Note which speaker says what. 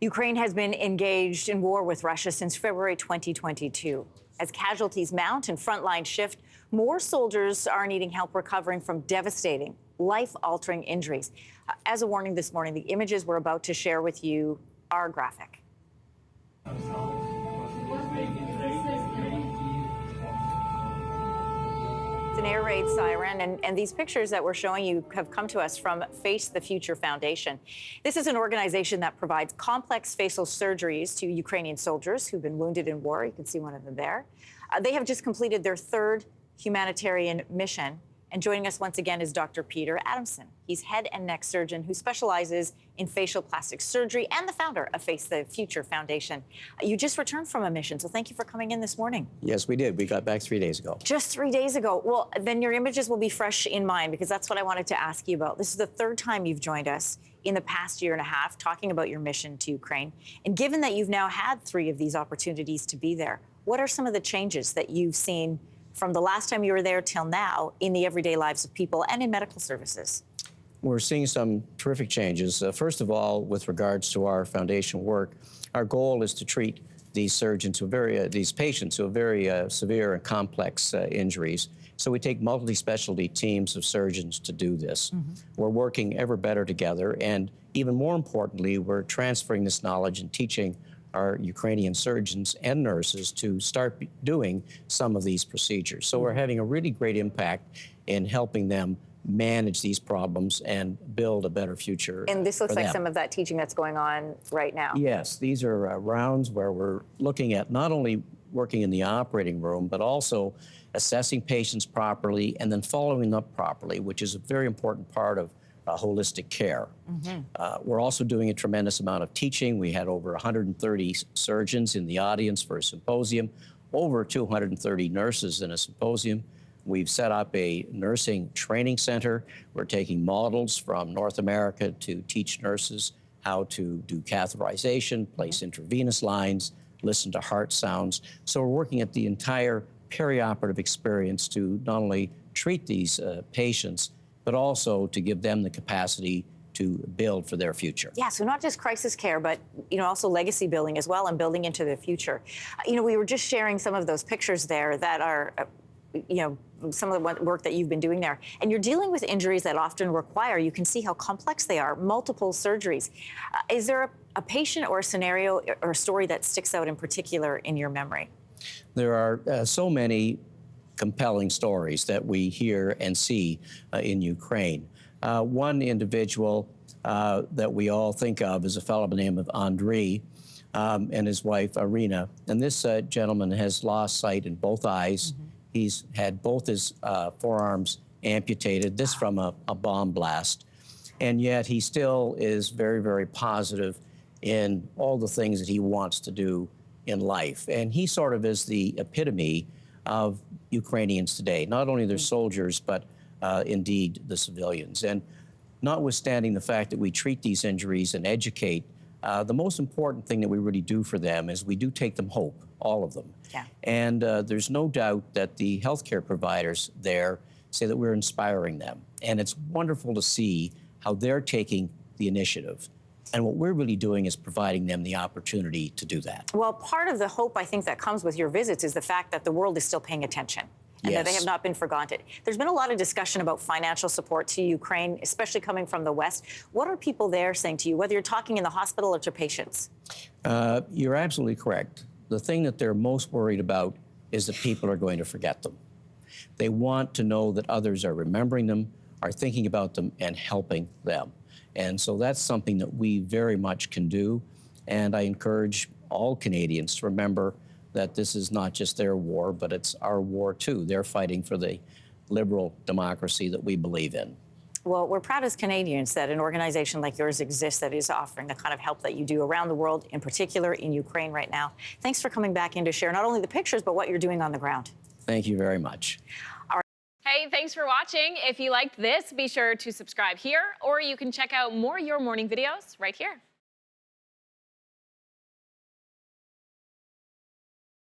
Speaker 1: Ukraine has been engaged in war with Russia since February 2022. As casualties mount and frontline shift, more soldiers are needing help recovering from devastating, life-altering injuries. As a warning this morning, the images we're about to share with you are graphic. It's an air raid siren, and these pictures that we're showing you have come to us from Face the Future Foundation. This is an organization that provides complex facial surgeries to Ukrainian soldiers who've been wounded in war. You can see one of them there. They have just completed their third humanitarian mission. And joining us once again is Dr. Peter Adamson. He's head and neck surgeon who specializes in facial plastic surgery and the founder of Face the Future Foundation. You just returned from a mission, so thank you for coming in this morning.
Speaker 2: Yes, we did. We got back 3 days ago.
Speaker 1: Just 3 days ago. Well, then your images will be fresh in mind because that's what I wanted to ask you about. This is the third time you've joined us in the past year and a half talking about your mission to Ukraine. And given that you've now had 3 of these opportunities to be there, what are some of the changes that you've seen from the last time you were there till now in the everyday lives of people and in medical services?
Speaker 2: We're seeing some terrific changes. First of all, with regards to our foundation work, our goal is to treat these these patients who have very severe and complex injuries. So we take multi-specialty teams of surgeons to do this. We're working ever better together, and even more importantly, we're transferring this knowledge and teaching our Ukrainian surgeons and nurses to start doing some of these procedures. So we're having a really great impact in helping them manage these problems and build a better future.
Speaker 1: And this looks like some of that teaching that's going on right now.
Speaker 2: Yes, these are rounds where we're looking at not only working in the operating room, but also assessing patients properly and then following them up properly, which is a very important part of holistic care. We're also doing a tremendous amount of teaching. We had over 130 surgeons in the audience for a symposium, over 230 nurses in a symposium. We've set up a nursing training center. We're taking models from North America to teach nurses how to do catheterization, place intravenous lines, listen to heart sounds. So we're working at the entire perioperative experience to not only treat these patients, but also to give them the capacity to build for their future.
Speaker 1: Yeah, so not just crisis care, but also legacy building as well and building into the future. We were just sharing some of those pictures there that are, some of the work that you've been doing there. And you're dealing with injuries that often require, you can see how complex they are, multiple surgeries. Is there a patient or a scenario or a story that sticks out in particular in your memory?
Speaker 2: There are so many compelling stories that we hear and see in Ukraine. One individual that we all think of is a fellow by the name of Andriy and his wife, Irina. And this gentleman has lost sight in both eyes. He's had both his forearms amputated, this from a bomb blast. And yet he still is very, very positive in all the things that he wants to do in life. And he sort of is the epitome of Ukrainians today, not only their soldiers, but indeed the civilians. And notwithstanding the fact that we treat these injuries and educate, the most important thing that we really do for them is we do take them hope, all of them.
Speaker 1: Yeah.
Speaker 2: And there's no doubt that the healthcare providers there say that we're inspiring them. And it's wonderful to see how they're taking the initiative. And what we're really doing is providing them the opportunity to do that.
Speaker 1: Well, part of the hope, I think, that comes with your visits is the fact that the world is still paying attention and that they have not been forgotten. There's been a lot of discussion about financial support to Ukraine, especially coming from the West. What are people there saying to you, whether you're talking in the hospital or to patients?
Speaker 2: You're absolutely correct. The thing that they're most worried about is that people are going to forget them. They want to know that others are remembering them, are thinking about them, and helping them. And so that's something that we very much can do. And I encourage all Canadians to remember that this is not just their war, but it's our war too. They're fighting for the liberal democracy that we believe in.
Speaker 1: Well, we're proud as Canadians that an organization like yours exists that is offering the kind of help that you do around the world, in particular in Ukraine right now. Thanks for coming back in to share not only the pictures, but what you're doing on the ground.
Speaker 2: Thank you very much.
Speaker 3: Hey, thanks for watching. If you liked this, be sure to subscribe here, or you can check out more Your Morning videos right here.